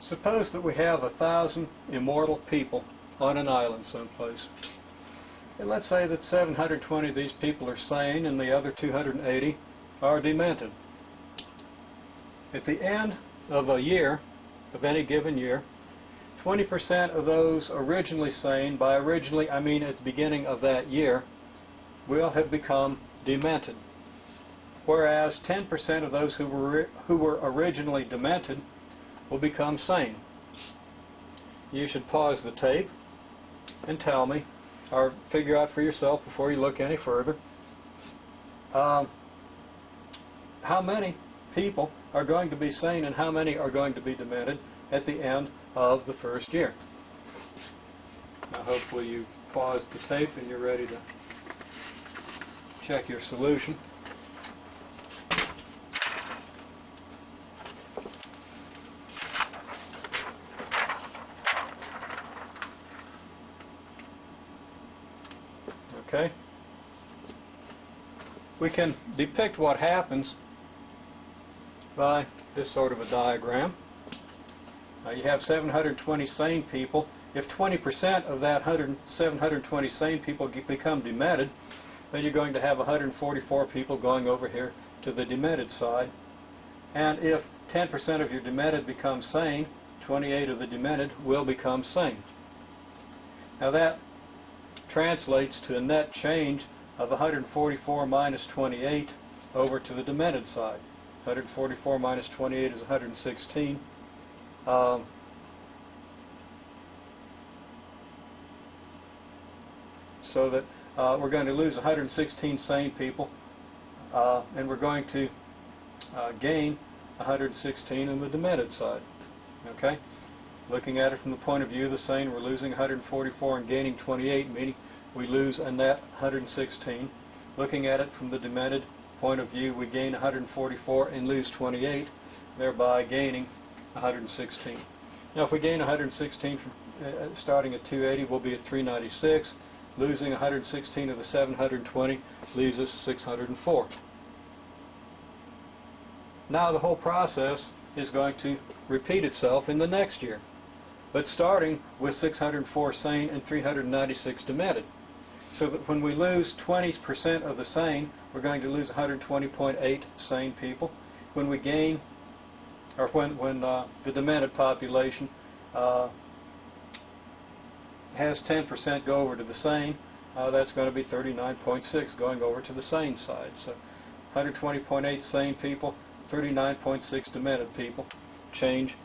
Suppose that we have 1,000 immortal people on an island someplace. And let's say that 720 of these people are sane and the other 280 are demented. At the end of a year, of any given year, 20% of those originally sane, by originally I mean at the beginning of that year, will have become demented. Whereas 10% of those who were originally demented will become sane. You should pause the tape and tell me, or figure out for yourself before you look any further, how many people are going to be sane and how many are going to be demented at the end of the first year. Now hopefully you paused the tape and you're ready to check your solution. Okay. We can depict what happens by this sort of a diagram. You have 720 sane people. If 20% of that 720 sane people become demented, then you're going to have 144 people going over here to the demented side. And if 10% of your demented become sane, 28 of the demented will become sane. Now that translates to a net change of 144 minus 28 over to the demented side. 144 minus 28 is 116. So that we're going to lose 116 sane people, and we're going to gain 116 in the demented side. Okay? Looking at it from the point of view of the sane, we're losing 144 and gaining 28, meaning we lose a net 116. Looking at it from the demented point of view, we gain 144 and lose 28, thereby gaining 116. Now if we gain 116 from, starting at 280, we'll be at 396. Losing 116 of the 720 leaves us 604. Now the whole process is going to repeat itself in the next year, but starting with 604 sane and 396 demented. So that when we lose 20% of the sane, we're going to lose 120.8 sane people. When we gain, or when the demented population has 10% go over to the sane, that's going to be 39.6 going over to the sane side. So 120.8 sane people, 39.6 demented people. Change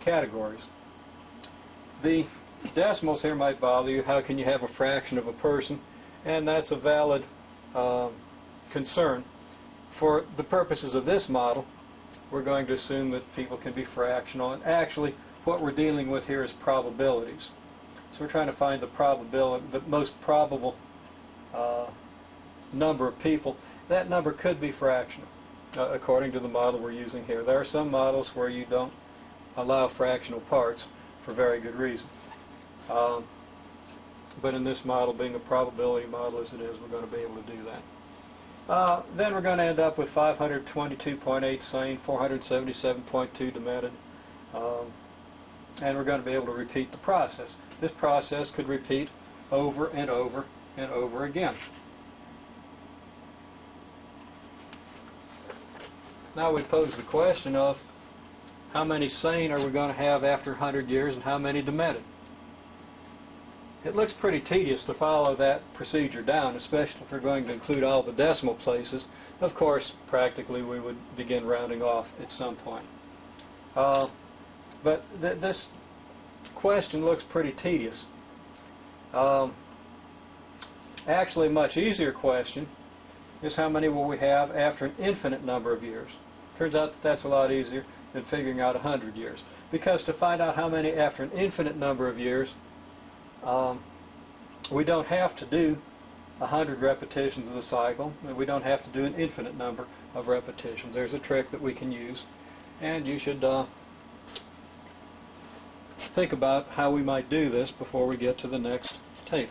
categories. The decimals here might bother you. How can you have a fraction of a person? And that's a valid concern. For the purposes of this model, we're going to assume that people can be fractional. And actually, what we're dealing with here is probabilities. So we're trying to find the most probable number of people. That number could be fractional, according to the model we're using here. There are some models where you don't allow fractional parts for very good reason. But in this model, being a probability model as it is, we're going to be able to do that. Then we're going to end up with 522.8 sane, 477.2 demented, and we're going to be able to repeat the process. This process could repeat over and over and over again. Now we pose the question of how many sane are we going to have after 100 years and how many demented? It looks pretty tedious to follow that procedure down, especially if we're going to include all the decimal places. Of course, practically we would begin rounding off at some point. But this question looks pretty tedious. Actually, a much easier question is how many will we have after an infinite number of years. Turns out that that's a lot easier than figuring out 100 years. Because to find out how many after an infinite number of years, we don't have to do 100 repetitions of the cycle. We don't have to do an infinite number of repetitions. There's a trick that we can use, and you should think about how we might do this before we get to the next tape.